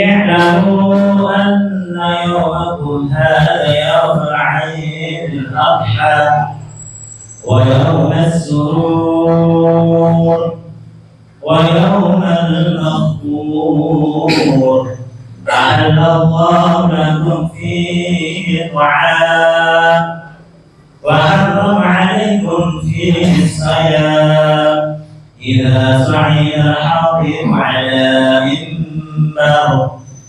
اعلموا أن يومكم هذا يوم العيد الأضحى ويوم السرور ويوم المغفور أحل الله لكم فيه طعام وحرم عليكم فيه الصيام إذا صعد الحاضر على منبر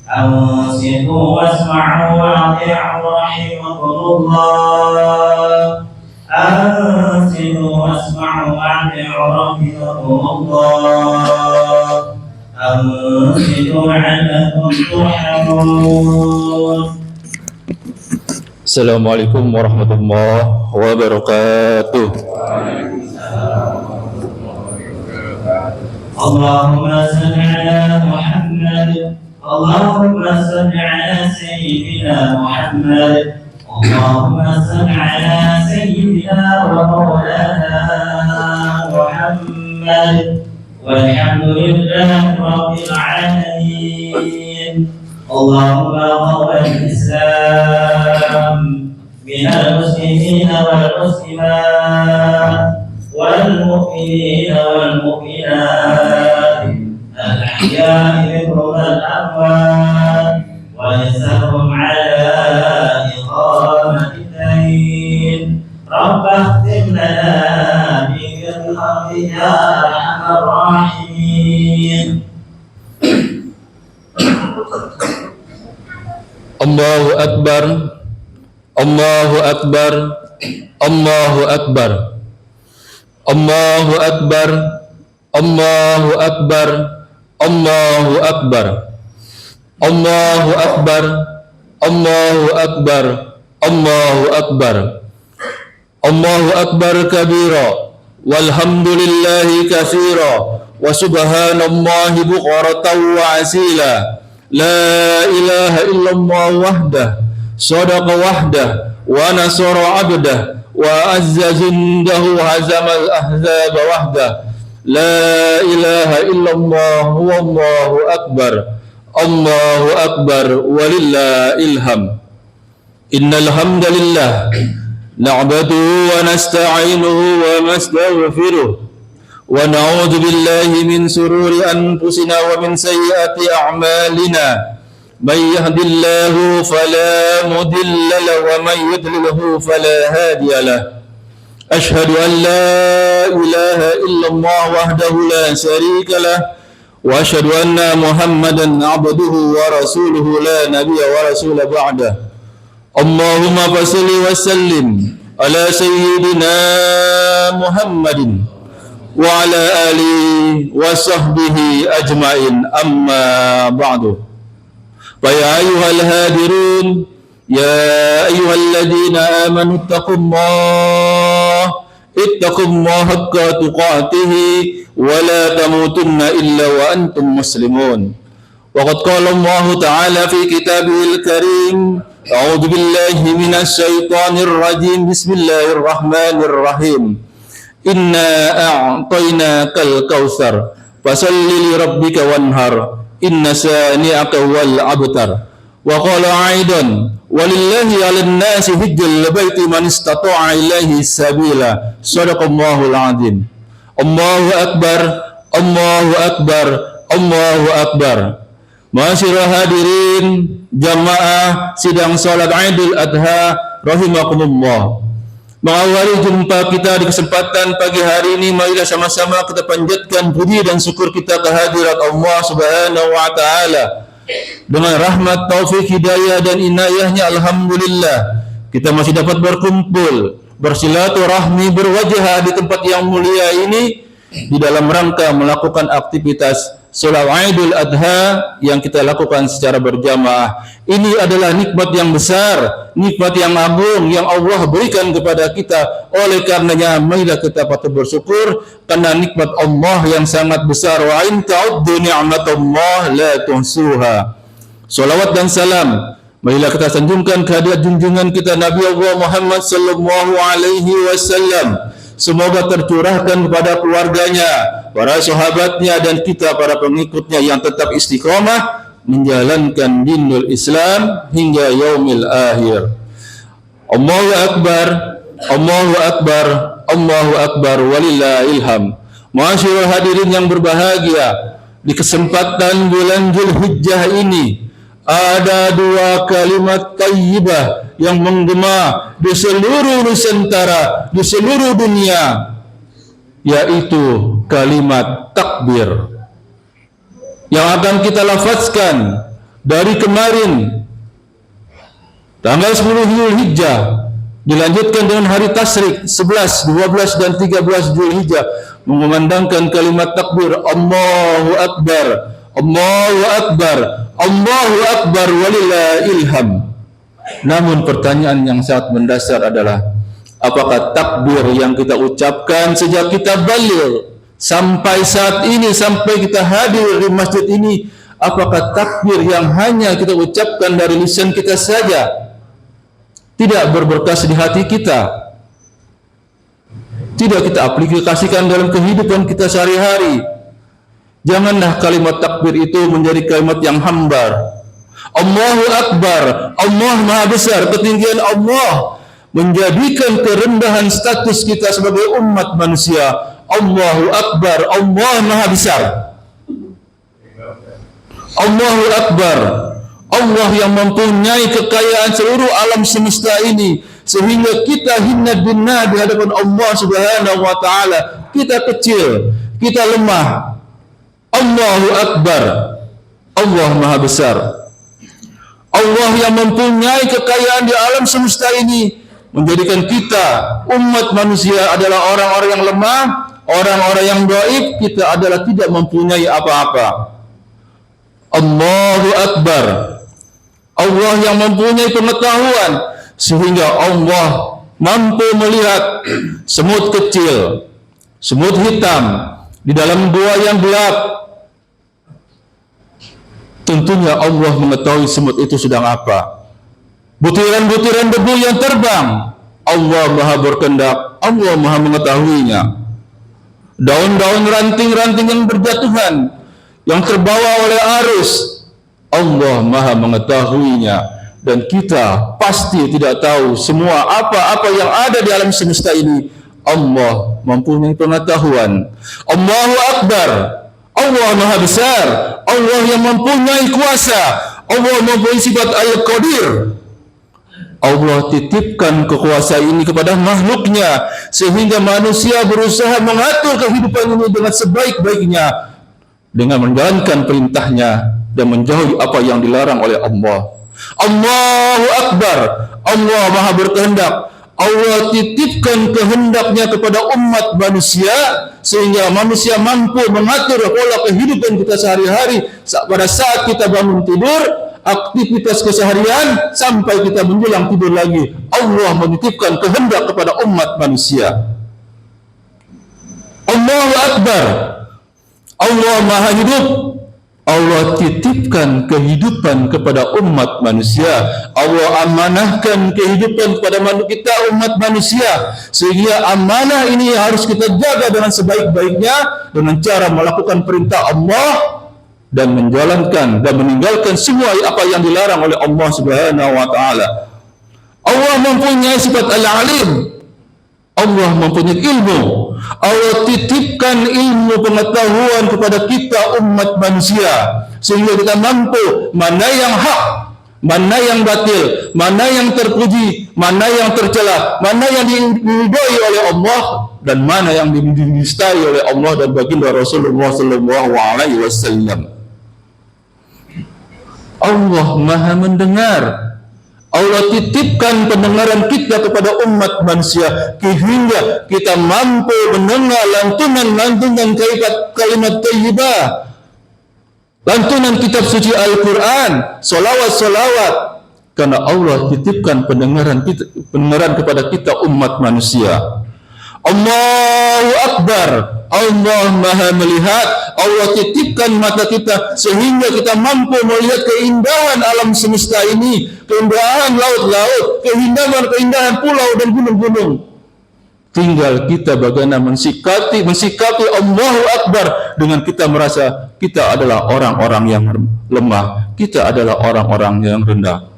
أنصتوا واسمعوا وأطيعوا رحمكم الله أنصتوا واسمعوا وأطيعوا رحمكم الله أنصتوا لعلكم ترحمون. Assalamualaikum warahmatullahi wabarakatuh. اللهم صل على محمد اللهم صل على سيدنا محمد اللهم صل على سيدنا ومولانا محمد والحمد لله رب العالمين. اللهم قوّ الإسلام من المسلمين والمسلمات والمؤمنين والمؤمنات الأحياء منهم والأموات ويسرهم على إقامة الدين. رب اختم لنا بفضلك يا أرحم الراحمين. Allahu Akbar, Allahu Akbar, Allahu Akbar, Allahu Akbar, Allahu Akbar, Allahu Akbar, Allahu Akbar, Allahu Akbar, Allahu Akbar, Allahu Akbar kabira, walhamdulillahi katsira, wa subhanallahi bukratan wa asila. La ilaha illallah wahdah, sadaqa wahdah, wa nasara abdah, wa azza jundahu hazamal ahzab wahdah. La ilaha illallah wallahu akbar, Allahu akbar walillahil hamd. Innal hamdalillah na'buduhu wa nasta'inuhu wa nastaghfiruh wa na'udzu billahi min sururi anfusina wa min sayyiati a'malina. May yahdihillahu fala mudilla lahu wa may yudlilhu fala hadiya lahu. Ashhadu an la ilaha illallah wahdahu la syarika lahu wa ashhadu anna Muhammadan 'abduhu wa rasuluhu la nabiyya wa rasula ba'da. Allahumma fassalli wa sallim ala sayyidina Muhammadin wa ala alihi wa sahbihi ajma'in, amma ba'du. Fa ya ayyuhal hadirun, ya ayyuhalladzina amanu ittaqullaha haqqa tuqatih wa la tamutunna illa wa antum muslimun. Wa qad qala Allah ta'ala fi kitabihil karim, a'udzu billahi minasy syaithanir rajim, bismillahir rahmanir rahim. Inna a'tainakal kautsar fasalli li rabbika wanhar inna sani'aka wal abtar. Wa qala aidan walillahi 'alan nasi hajjal baiti man istata'a ilaihi sabila. Shadaqallahul 'azim. Allahu akbar, Allahu akbar, Allahu akbar. Ma'asyiral hadirin jamaah sidang salat Idul Adha rahimakumullah. Mengawali jumpa kita di kesempatan pagi hari ini, marilah sama-sama kita panjatkan puji dan syukur kita kehadirat Allah Subhanahu wa taala. Dengan rahmat, taufik, hidayah dan inayahnya, alhamdulillah kita masih dapat berkumpul, bersilaturahmi, berwajah di tempat yang mulia ini di dalam rangka melakukan aktivitas salat Idul Adha yang kita lakukan secara berjamaah. Ini adalah nikmat yang besar, nikmat yang agung yang Allah berikan kepada kita. Oleh karenanya marilah kita patut bersyukur karena nikmat Allah yang sangat besar. Wa in ta'uddu ni'matallah la tuhsuha. Salawat dan salam marilah kita sanjungkan kehadirat junjungan kita Nabi Allah Muhammad sallallahu alaihi wasallam. Semoga tercurahkan kepada keluarganya, para sahabatnya dan kita para pengikutnya yang tetap istiqomah menjalankan dinul Islam hingga yaumil akhir. Allahu Akbar, Allahu Akbar, Allahu Akbar, walillahil hamd. Masyaallah hadirin yang berbahagia, di kesempatan bulan Zulhijjah ini ada dua kalimat thayyibah yang menggema di seluruh Nusantara, di seluruh dunia, yaitu kalimat takbir yang akan kita lafazkan dari kemarin tanggal 10 Zulhijjah, dilanjutkan dengan hari tasyrik 11, 12 dan 13 Zulhijjah, mengumandangkan kalimat takbir Allahu Akbar, Allahu Akbar, Allahu Akbar, walillahil hamd. Namun pertanyaan yang sangat mendasar adalah, apakah takbir yang kita ucapkan sejak kita baligh sampai saat ini, sampai kita hadir di masjid ini, apakah takbir yang hanya kita ucapkan dari lisan kita saja, tidak berbekas di hati kita, tidak kita aplikasikan dalam kehidupan kita sehari-hari? Janganlah kalimat takbir itu menjadi kalimat yang hambar. Allahu Akbar, Allah Maha Besar, ketinggian Allah menjadikan kerendahan status kita sebagai umat manusia. Allahu Akbar, Allah Maha Besar. Allahu Akbar, Allah yang mempunyai kekayaan seluruh alam semesta ini, sehingga kita hina bina di hadapan Allah Subhanahu wa taala. Kita kecil, kita lemah. Allahu Akbar, Allah Maha Besar. Allah yang mempunyai kekayaan di alam semesta ini menjadikan kita umat manusia adalah orang-orang yang lemah, orang-orang yang dhaif. Kita adalah tidak mempunyai apa-apa. Allahu Akbar, Allah yang mempunyai pengetahuan sehingga Allah mampu melihat semut kecil, semut hitam di dalam gua yang gelap. Tentunya Allah mengetahui semut itu sedang apa. Butiran-butiran debu yang terbang, Allah Maha berkehendak, Allah Maha mengetahuinya. Daun-daun ranting-ranting yang berjatuhan, yang terbawa oleh arus, Allah Maha mengetahuinya. Dan kita pasti tidak tahu semua apa-apa yang ada di alam semesta ini. Allah mempunyai pengetahuan. Allahu Akbar, Allah Maha Besar, Allah yang mempunyai kuasa, Allah mempunyai sifat Al-Qadir. Allah titipkan kekuasaan ini kepada makhluknya sehingga manusia berusaha mengatur kehidupan ini dengan sebaik-baiknya dengan menjalankan perintahnya dan menjauhi apa yang dilarang oleh Allah. Allahu Akbar, Allah Maha berkehendak. Allah titipkan kehendaknya kepada umat manusia sehingga manusia mampu mengatur pola kehidupan kita sehari-hari pada saat kita bangun tidur, aktivitas keseharian sampai kita menjelang tidur lagi. Allah menitipkan kehendak kepada umat manusia. Allahu Akbar, Allah Maha Hidup. Allah titipkan kehidupan kepada umat manusia. Allah amanahkan kehidupan kepada kita umat manusia, sehingga amanah ini harus kita jaga dengan sebaik-baiknya dengan cara melakukan perintah Allah dan menjalankan dan meninggalkan semua apa yang dilarang oleh Allah Subhanahu wa taala. Allah mempunyai sifat Al-Alim. Allah mempunyai ilmu. Allah titipkan ilmu pengetahuan kepada kita umat manusia sehingga kita mampu mana yang hak, mana yang batil, mana yang terpuji, mana yang tercela, mana yang diridhai oleh Allah dan mana yang dinistai oleh Allah dan baginda Rasulullah sallallahu alaihi wasallam. Allah Maha mendengar. Allah titipkan pendengaran kita kepada umat manusia sehingga kita mampu mendengar lantunan-lantunan kalimat thayyibah, lantunan kitab suci Al-Quran, solawat-solawat, karena Allah titipkan pendengaran kepada kita umat manusia. Allahu Akbar, Allah Maha melihat. Allah titipkan mata kita sehingga kita mampu melihat keindahan alam semesta ini, keindahan laut-laut, keindahan pulau dan gunung-gunung. Tinggal kita bagaimana mensikapi Allahu Akbar dengan kita merasa kita adalah orang-orang yang lemah, kita adalah orang-orang yang rendah.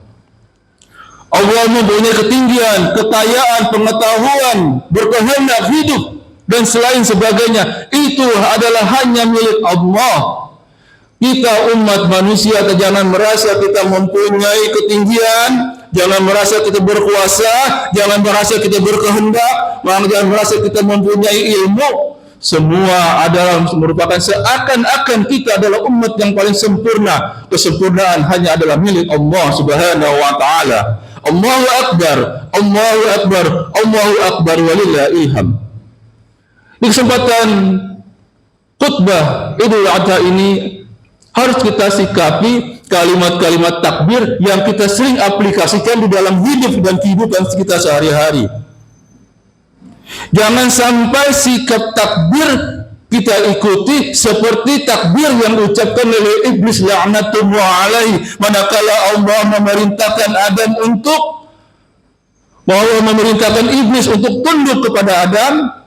Allah mempunyai ketinggian, kekayaan, pengetahuan, berkehendak, hidup, dan selain sebagainya. Itu adalah hanya milik Allah. Kita umat manusia, jangan merasa kita mempunyai ketinggian, jangan merasa kita berkuasa, jangan merasa kita berkehendak, jangan merasa kita mempunyai ilmu. Semua adalah merupakan seakan-akan kita adalah umat yang paling sempurna. Kesempurnaan hanya adalah milik Allah Subhanahu wa taala. Allahu akbar, Allahu akbar, Allahu akbar walillahil ilham. Di kesempatan khutbah Idul Adha ini harus kita sikapi kalimat-kalimat takbir yang kita sering aplikasikan di dalam hidup dan kehidupan kita sehari-hari. Jangan sampai sikap takbir kita ikuti seperti takbir yang diucapkan oleh iblis laknatullah alaihi manakala Allah memerintahkan Adam memerintahkan iblis untuk tunduk kepada Adam.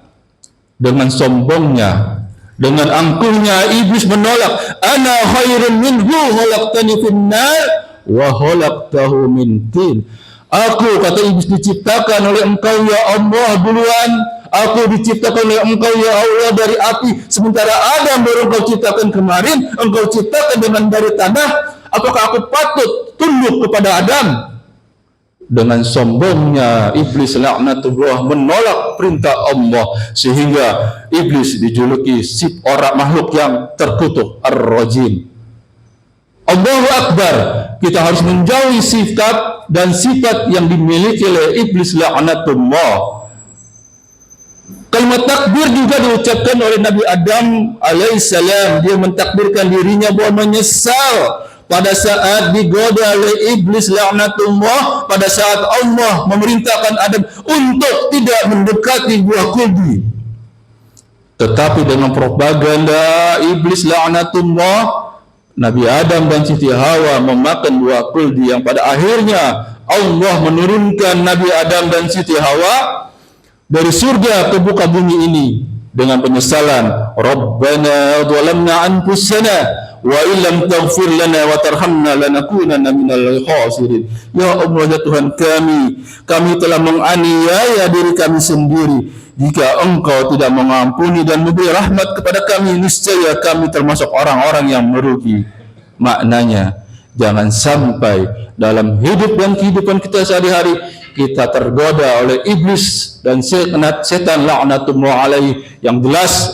Dengan sombongnya, dengan angkuhnya, iblis menolak. Ana khairun minhu khalaqtani fin nar wa khalaqtahu min tin. Aku, kata iblis, diciptakan oleh engkau ya Allah duluan. Aku diciptakan oleh engkau ya Allah dari api, sementara Adam baru engkau ciptakan kemarin. Engkau ciptakan dari tanah. Apakah aku patut tunduk kepada Adam? Dengan sombongnya iblis laknatullah menolak perintah Allah, sehingga iblis dijuluki orang makhluk yang terkutuk, ar-rajim. Allahu akbar. Kita harus menjauhi sifat dan sifat yang dimiliki oleh iblis laknatullah. Kalimat takbir juga diucapkan oleh Nabi Adam alaihissalam. Dia mentakbirkan dirinya bahwa menyesal pada saat digoda oleh iblis laknatullah, pada saat Allah memerintahkan Adam untuk tidak mendekati buah kuldi. Tetapi dengan propaganda iblis laknatullah, Nabi Adam dan Siti Hawa memakan buah kuldi yang pada akhirnya Allah menurunkan Nabi Adam dan Siti Hawa dari surga ke muka bumi ini dengan penyesalan. Rabbana dhalamna anfusana wa illam taghfir lana wa tarhamna lanakunanna minal khasirin. Ya Allah, ya Tuhan kami telah menganiaya diri kami sendiri. Jika engkau tidak mengampuni dan memberi rahmat kepada kami, niscaya kami termasuk orang-orang yang merugi. Maknanya, jangan sampai dalam hidup dan kehidupan kita sehari-hari kita tergoda oleh iblis dan setan laknatullah alaihi, yang jelas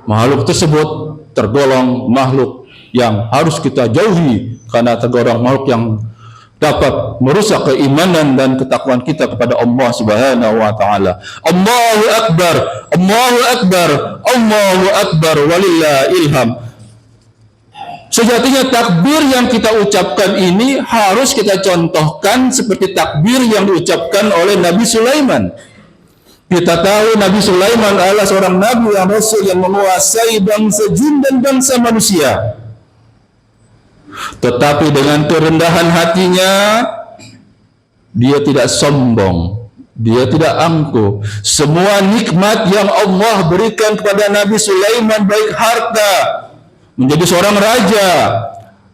makhluk tersebut tergolong makhluk yang harus kita jauhi, karena tergolong makhluk yang dapat merusak keimanan dan ketakwaan kita kepada Allah Subhanahu wa taala. Allahu akbar, Allahu akbar, Allahu akbar walillahil ilham. Sejatinya takbir yang kita ucapkan ini harus kita contohkan seperti takbir yang diucapkan oleh Nabi Sulaiman. Kita tahu Nabi Sulaiman adalah seorang nabi yang rasul yang menguasai bangsa jin dan bangsa manusia. Tetapi dengan kerendahan hatinya, dia tidak sombong, dia tidak angkuh. Semua nikmat yang Allah berikan kepada Nabi Sulaiman, baik harta, menjadi seorang raja,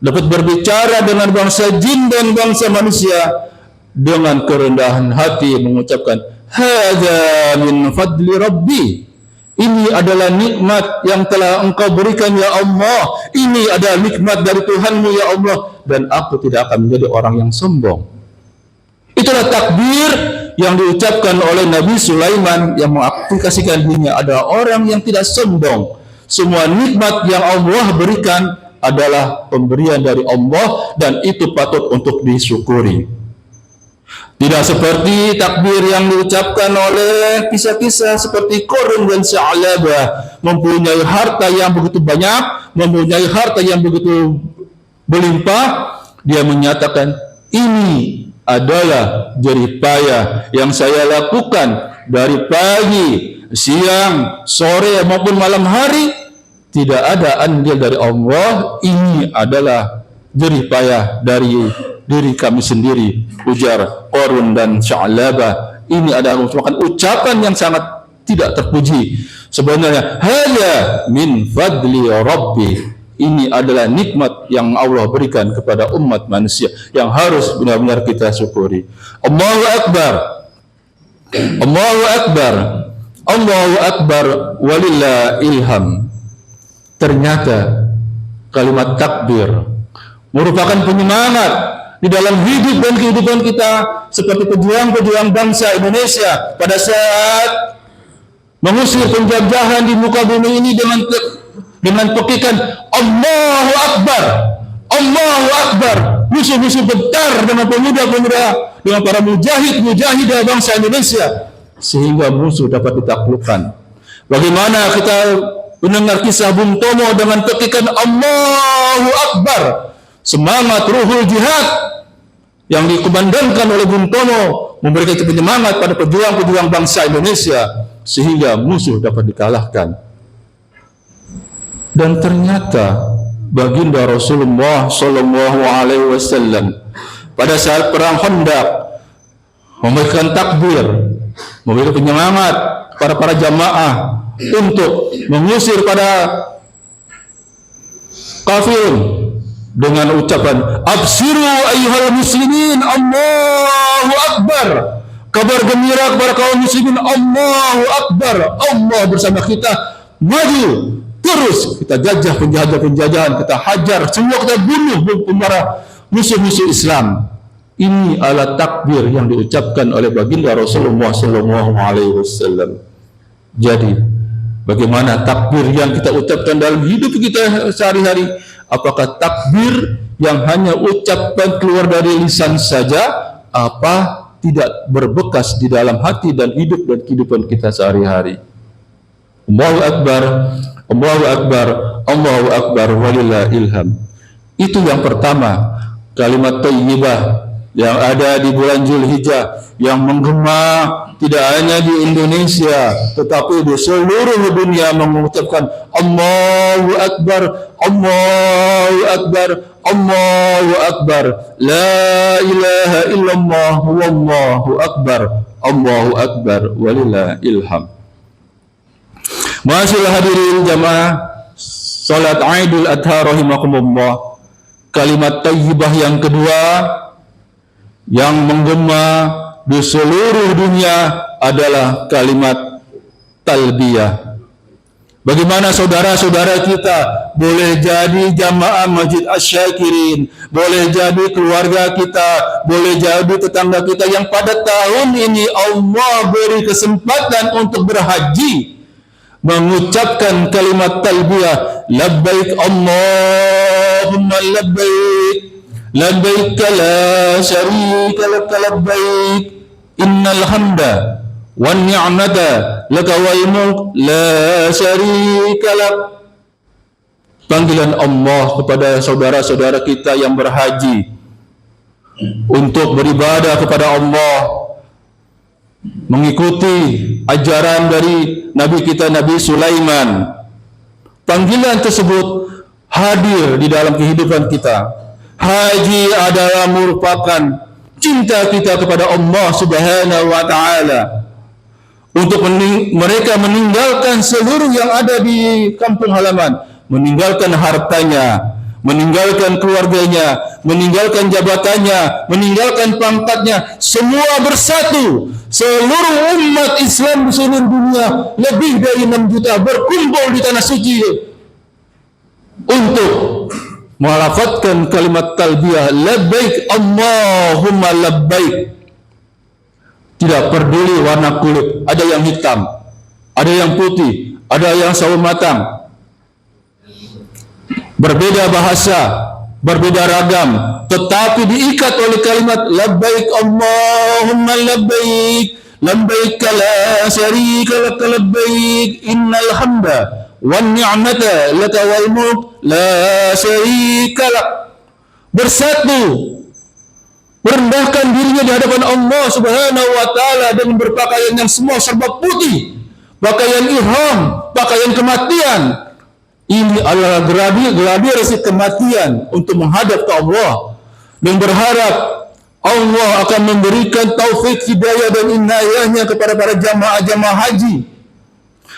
dapat berbicara dengan bangsa jin dan bangsa manusia, dengan kerendahan hati mengucapkan, hadza min fadli rabbi. Ini adalah nikmat yang telah engkau berikan ya Allah. Ini adalah nikmat dari Tuhanmu ya Allah. Dan aku tidak akan menjadi orang yang sombong. Itulah takbir yang diucapkan oleh Nabi Sulaiman, yang mengaplikasikan dirinya adalah orang yang tidak sombong. Semua nikmat yang Allah berikan adalah pemberian dari Allah, dan itu patut untuk disyukuri. Tidak seperti takbir yang diucapkan oleh kisah-kisah seperti Qarun dan Sa'labah, mempunyai harta yang begitu banyak, mempunyai harta yang begitu berlimpah. Dia menyatakan, ini adalah jerih payah yang saya lakukan dari pagi, siang, sore maupun malam hari. Tidak ada andil dari Allah. Ini adalah jerih payah dari diri kami sendiri, ujar Qarun dan Sa'labah. Ini adalah merupakan ucapan yang sangat tidak terpuji. Sebenarnya, hadza min fadli rabbi. Ini adalah nikmat yang Allah berikan kepada umat manusia yang harus benar-benar kita syukuri. Allahu Akbar. Allahu Akbar. Allahu Akbar walillahil ilham. Ternyata kalimat takbir merupakan penyemangat di dalam hidup dan kehidupan kita seperti pejuang-pejuang bangsa Indonesia pada saat mengusir penjajahan di muka bumi ini dengan pekikan Allahu Akbar, Allahu Akbar. Musuh-musuh bentar dengan pemuda-pemuda, dengan para mujahid-mujahidah bangsa Indonesia, sehingga musuh dapat ditaklukkan. Bagaimana kita mendengar kisah Bung Tomo dengan pekikan Allahu Akbar, semangat ruhul jihad yang dikumandangkan oleh Bung Tomo memberikan penyemangat pada pejuang-pejuang bangsa Indonesia sehingga musuh dapat dikalahkan. Dan ternyata baginda Rasulullah Shallallahu Alaihi Wasallam pada saat perang Khandaq memberikan takbir, memberikan penyemangat kepada para jamaah untuk mengusir pada kafir dengan ucapan abshiru ayyuhal muslimin Allahu Akbar. Kabar gembira kepada kaum muslimin, Allahu Akbar. Allah bersama kita, maju terus kita jajah penjajahan, kita hajar semua, kita bunuh para musuh-musuh Islam. Ini adalah takbir yang diucapkan oleh baginda Rasulullah Sallallahu Alaihi Wasallam. Jadi, bagaimana takbir yang kita ucapkan dalam hidup kita sehari-hari? Apakah takbir yang hanya ucapan keluar dari lisan saja, apa tidak berbekas di dalam hati dan hidup dan kehidupan kita sehari-hari? Allahu Akbar, Allahu Akbar, Allahu Akbar walillahil ilham. Itu yang pertama, kalimat thayyibah yang ada di bulan Zulhijjah yang menggema tidak hanya di Indonesia tetapi di seluruh dunia mengucapkan Allahu Akbar, Allahu Akbar, Allahu Akbar, la ilaha illallah wallahu akbar, Allahu Akbar walillahil ilham. Masyaallah hadirin jamaah salat Idul Adha rahimakumullah. Kalimat thayyibah yang kedua yang menggema di seluruh dunia adalah kalimat talbiyah. Bagaimana saudara-saudara kita boleh jadi jamaah Masjid Asy-Syakirin, boleh jadi keluarga kita, boleh jadi tetangga kita yang pada tahun ini Allah beri kesempatan untuk berhaji, mengucapkan kalimat talbiyah, labbaik Allahumma labbaik, labbaik la syarika lak labbaik, innal hamda wan ni'mata laka wal mulk la syarika lak. Panggilan Allah kepada saudara-saudara kita yang berhaji untuk beribadah kepada Allah, mengikuti ajaran dari Nabi kita Nabi Sulaiman. Panggilan tersebut hadir di dalam kehidupan kita. Haji adalah merupakan cinta kita kepada Allah Subhanahu wa taala. Untuk mereka meninggalkan seluruh yang ada di kampung halaman, meninggalkan hartanya, meninggalkan keluarganya, meninggalkan jabatannya, meninggalkan pangkatnya, semua bersatu. Seluruh umat Islam di seluruh dunia, lebih dari 6 juta berkumpul di tanah suci untuk melafadzkan kalimat talbiyah, labbaik Allahumma labbaik. Tidak peduli warna kulit, ada yang hitam, ada yang putih, ada yang sawo matang, berbeda bahasa, berbeda ragam, tetapi diikat oleh kalimat labbaik Allahumma labbaik, labbaik la syarika lak labbaik, innal hamda wan ni'mata laka wal mulk la syarika lak. Bersatu, merendahkan dirinya di hadapan Allah Subhanahu wa taala dengan berpakaian yang semua serba putih, pakaian ihram, pakaian kematian. Ini adalah gladiasi kematian untuk menghadap ke Allah dan berharap Allah akan memberikan taufik hidayah dan inayahnya kepada para jamaah-jamaah haji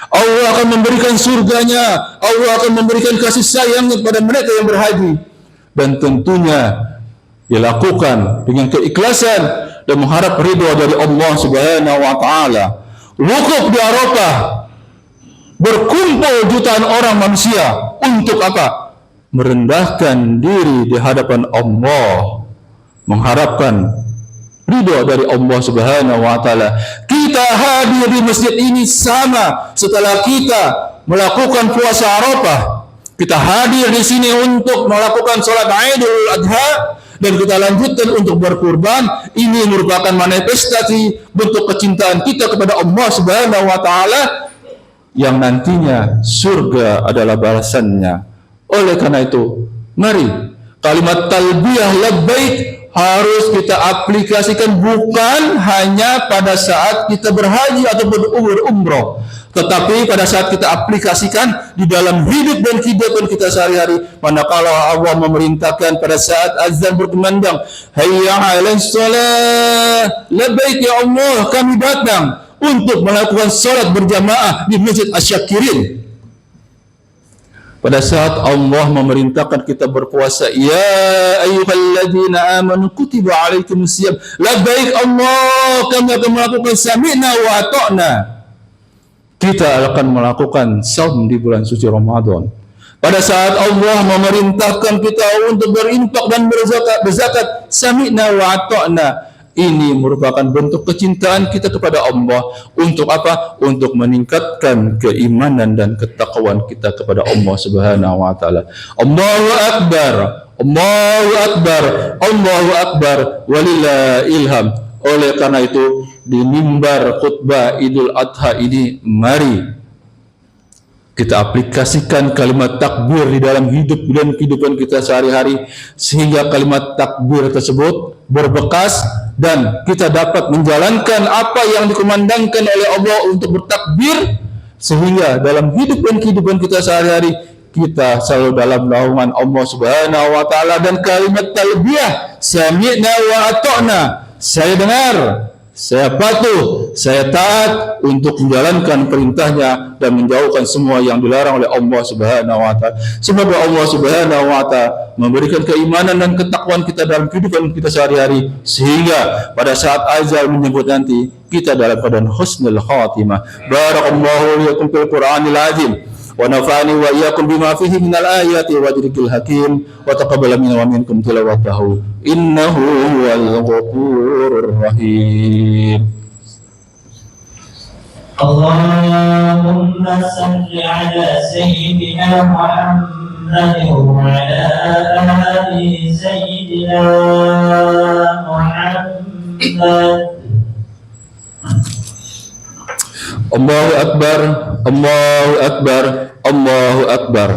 Allah akan memberikan surganya, Allah akan memberikan kasih sayangnya kepada mereka yang berhaji. Dan tentunya dilakukan dengan keikhlasan dan mengharap ridha dari Allah Subhanahu wa taala. Wukuf di Arafah, berkumpul jutaan orang manusia untuk apa? Merendahkan diri di hadapan Allah, mengharapkan ridha dari Allah Subhanahu wa taala. Kita hadir di masjid ini sama setelah kita melakukan puasa Arafah. Kita hadir di sini untuk melakukan salat Idul Adha dan kita lanjutkan untuk berkurban. Ini merupakan manifestasi bentuk kecintaan kita kepada Allah Subhanahu wa taala yang nantinya surga adalah balasannya. Oleh karena itu, mari kalimat talbiyah labbaik harus kita aplikasikan bukan hanya pada saat kita berhaji ataupun umrah, tetapi pada saat kita aplikasikan di dalam hidup dan kehidupan kita sehari-hari. Manakala Allah memerintahkan pada saat azan berkumandang, hayya 'alas shalah, labbaik ya Allah, kami datang untuk melakukan salat berjamaah di Masjid Asy-Syakirin. Pada saat Allah memerintahkan kita berpuasa, ya ayyuhalladzina amanu kutiba alaikumusiyam, labbaik Allah, kami akan melakukan sami'na wa ata'na. Kita akan melakukan saum di bulan suci Ramadan. Pada saat Allah memerintahkan kita untuk berinfak dan berzakat, sami'na wa ata'na. Ini merupakan bentuk kecintaan kita kepada Allah. Untuk apa? Untuk meningkatkan keimanan dan ketakwaan kita kepada Allah Subhanahu wa taala. Allahu akbar, Allahu akbar, Allahu akbar, walillahil ilham. Oleh karena itu, di mimbar khutbah Idul Adha ini, mari kita aplikasikan kalimat takbir di dalam hidup dan kehidupan kita sehari-hari, sehingga kalimat takbir tersebut berbekas dan kita dapat menjalankan apa yang dikumandangkan oleh Allah untuk bertakbir, sehingga dalam hidup dan kehidupan kita sehari-hari kita selalu dalam naungan Allah Subhanahu wa taala. Dan kalimat talbiyah, sami'na wa ata'na, saya dengar, saya patuh, saya taat untuk menjalankan perintahnya dan menjauhkan semua yang dilarang oleh Allah Subhanahu wa taala. Semoga Allah Subhanahu wa taala memberikan keimanan dan ketakwaan kita dalam kehidupan kita sehari-hari, sehingga pada saat ajal menyebut nanti kita dalam keadaan husnul khatimah. Barakallahu lakum fil Qur'anil azim wa nafa'ani wa iyyakum bima fihi minal ayati wa dzikril hakim wa taqabbal minna wa minkum tilawatahu innahu huwal ghafurur rahim. Allahumma salli ala sayyidina Muhammad wa ala ali sayyidina Muhammad. Allahu akbar, Allahu akbar, Allahu akbar,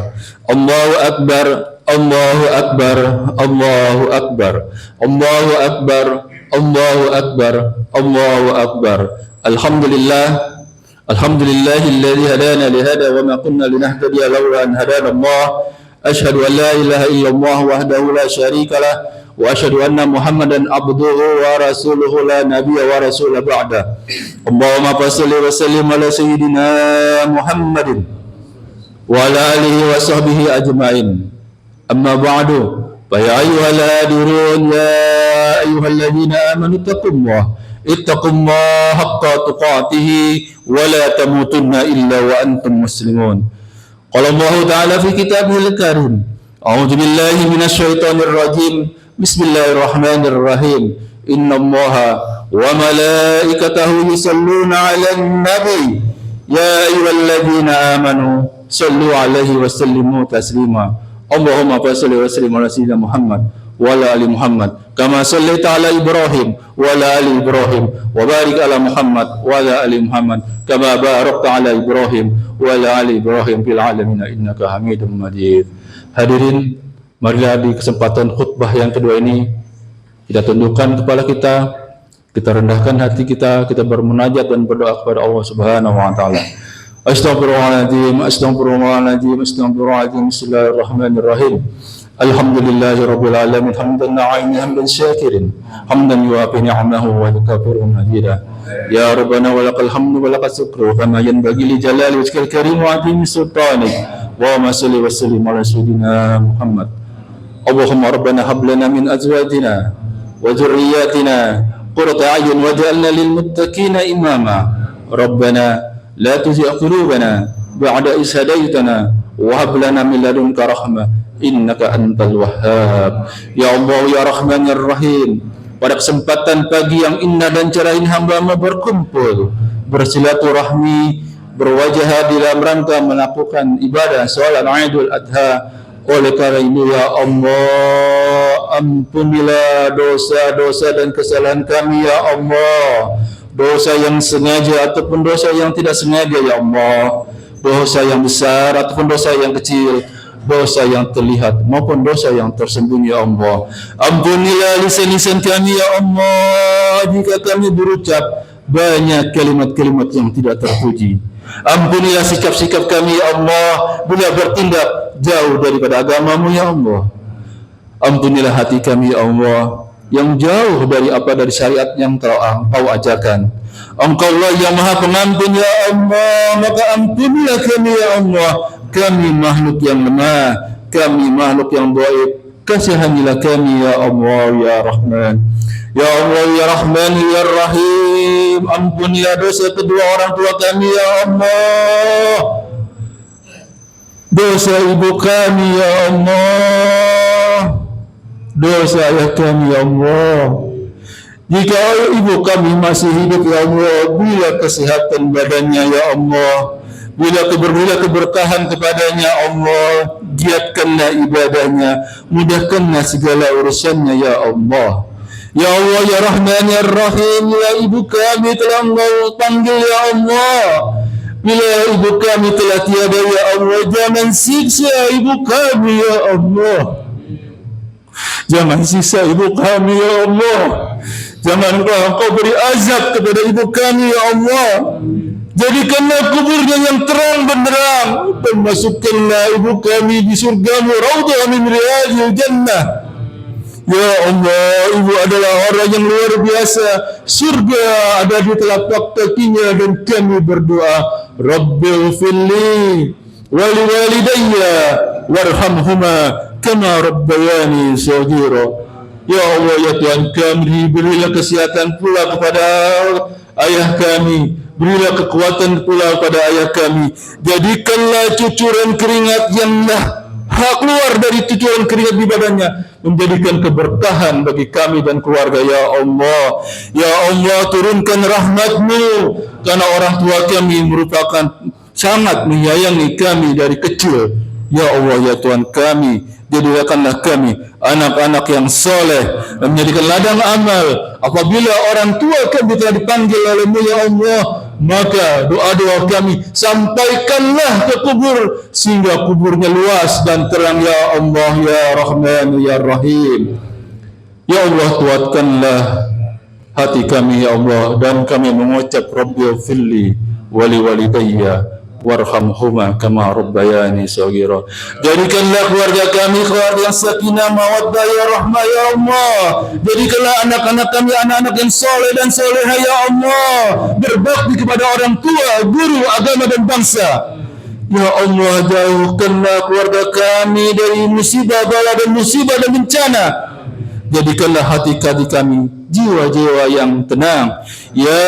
Allahu akbar, Allahu akbar, Allahu akbar, Allahu akbar, Allahu akbar, Allahu akbar. Alhamdulillah, alhamdulillahilladzi hadana li hada wa ma kunna linahtadiya laula an hadana Allah. Asyhadu an la ilaha illallah wahdahu la syarika lah wa asyhadu anna Muhammadan abduhu wa rasuluhu la nabiyya wa rasula ba'da. Allahumma shalli wa sallim ala sayyidina Muhammadin wa ala alihi wa sahbihi ajma'in. Amma ba'du, fa ya ayyuhal hadirun, ya ayyuhalladzina amanu ittaqullaha haqqa tuqatih wa la tamutunna illa wa antum muslimun. Qala Allah ta'ala fi kitabihil karim, a'udzu billahi minasy syaithanir rajim. Bismillahirrahmanirrahim. Innallaha wa malaikatahu yusalluna 'alan nabi ya ayyuhalladzina amanu sallu 'alaihi wa sallimu taslima. Allahumma shalli wa sallim ala sayyidina Muhammad wa ala ali Muhammad kama shallaita ala Ibrahim wa ala ali Ibrahim wa barik ala Muhammad wa ala ali Muhammad kama barakta ala Ibrahim wa ala ali Ibrahim fil alamin innaka Hamidum Majid. Hadirin, marilah di kesempatan khutbah yang kedua ini kita tundukkan kepala kita rendahkan hati kita bermunajat dan berdoa kepada Allah Subhanahu wa taala. Astaghfirullahaladzim, astaghfirullahaladzim, astaghfirullahaladzim. Bismillahirrahmanirrahim. Alhamdulillahi rabbil alamin, hamdan na'imin, hamdan syakirin, hamdan yuafi ni'amahu wa yukafiru mazida. يا ربنا ولك الحمد ولك الشكر كما ينبغي لجلال وجهك الكريم وعظيم سلطانك. اللهم صل وسلم على سيدنا محمد. اللهم ربنا هب لنا من أزواجنا وذرياتنا قرة أعين واجعلنا للمتقين إماما. ربنا لا تزغ قلوبنا بعد إذ هديتنا وهب لنا من لدنك رحمة إنك أنت الوهاب. Ya Allah ya Rahman ya Rahim, pada kesempatan pagi yang indah dan cerah ini hamba-hamba berkumpul bersilaturahmi berwajah dalam rangka melakukan ibadah salat Idul Adha. Oleh karena itu ya Allah, ampunilah dosa-dosa dan kesalahan kami ya Allah, dosa yang sengaja ataupun dosa yang tidak sengaja ya Allah, dosa yang besar ataupun dosa yang kecil, dosa yang terlihat maupun dosa yang tersembunyi ya Allah. Ampunilah lisan-lisan kami ya Allah jika kami berucap banyak kalimat-kalimat yang tidak terpuji. Ampunilah sikap-sikap kami ya Allah bila bertindak jauh daripada agama-Mu ya Allah. Ampunilah hati kami ya Allah yang jauh dari apa dari syariat yang telah Engkau ajarkan. Engkau lah yang Maha Pengampun ya Allah, maka ampunilah kami ya Allah. Kami makhluk yang lemah, kami makhluk yang dhaif. Kasihanilah kami ya Allah ya Rahman. Ya Allah ya Rahman ya Rahim, ampunilah dosa kedua orang tua kami ya Allah, dosa ibu kami ya Allah, dosa ayah kami ya Allah. Jika ibu kami masih hidup ya Allah, bila kesehatan badannya ya Allah, bila keberkahan kepadanya Allah, giatkanlah ibadahnya, mudahkanlah segala urusannya ya Allah. Ya Allah ya Rahman ya Rahim, ya ibu kami telah Engkau panggil ya Allah. Bila ibu kami telah tiada ya Allah, jangan siksa ibu kami ya Allah. Jangan siksa ibu kami ya Allah. Jangan Engkau beri azab kepada ibu kami ya Allah. Jadikanlah kuburnya yang terang benderang dan masukkanlah ibu kami di surga-Mu, raudhah min riyadil jannah. Ya Allah, ibu adalah orang yang luar biasa. Surga ada di telapak kakinya dan kami berdoa, Rabbighfirli wa liwalidayya warhamhuma kama rabbayani shaghira. Ya Allah ya Tuhan kami, berilah kesehatan pula kepada ayah kami, berilah kekuatan pula kepada ayah kami. Jadikanlah cucuran keringat yang keluar dari cucuran keringat di badannya menjadikan keberkahan bagi kami dan keluarga ya Allah. Ya Allah, turunkan rahmat-Mu karena orang tua kami merupakan sangat menyayangi kami dari kecil. Ya Allah ya Tuhan kami, jadikanlah kami anak-anak yang soleh dan menjadikan ladang amal. Apabila orang tua kami telah dipanggil oleh-Mu ya Allah, maka doa-doa kami sampaikanlah ke kubur sehingga kuburnya luas dan terang ya Allah ya Rahman ya Rahim. Ya Allah, kuatkanlah hati kami ya Allah, dan kami mengucap Rabbighfirli wa liwalidayya warhamhuma kama rabbayani shaghira. Jadikanlah keluarga kami keluarga yang sakinah mawaddah ya rahmah ya Allah. Jadikanlah anak-anak kami anak-anak yang soleh dan solehah ya Allah, berbakti kepada orang tua, guru, agama dan bangsa. Ya Allah, jauhkanlah keluarga kami dari musibah bala dan musibah dan bencana. Jadikanlah hati kami jiwa-jiwa yang tenang. Ya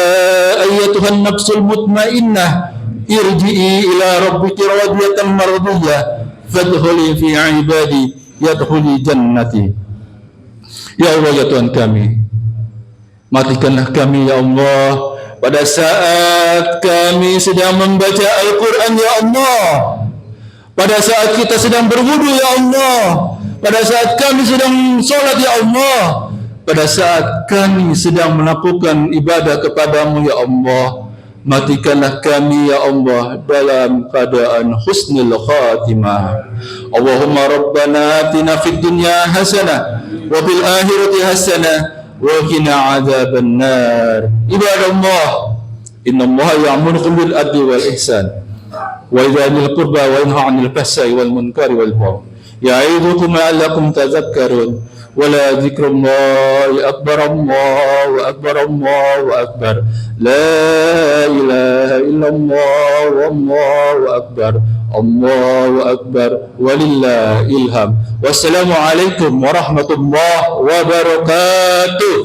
ayyatuhan nafsul mutmainnah, irji'i ila rabbiki radiyatan mardiyah fadkhuli fi ibadi yadkhuli jannati. Ya Allah ya Tuhan kami, matikanlah kami ya Allah pada saat kami sedang membaca Al-Quran ya Allah, pada saat kita sedang berwudu ya Allah, pada saat kami sedang sholat ya Allah, pada saat kami sedang melakukan ibadah kepadamu ya Allah. Matikanlah kami ya Allah dalam keadaan husnul khatimah. Allahumma rabbana atina fid dunya hasanah wa fil akhirati hasanah wa qina adzaban nar. Ibadallah, innallaha ya'murukum bil adli wal ihsan wa idza qurba wa yanha 'anil fahsai wal munkari wal baghi ya'idhukum la'allakum tadhakkarun. ولذكر الله أكبر الله أكبر الله أكبر لا إله إلا الله والله أكبر الله أكبر ولله الحمد والسلام عليكم ورحمة الله وبركاته.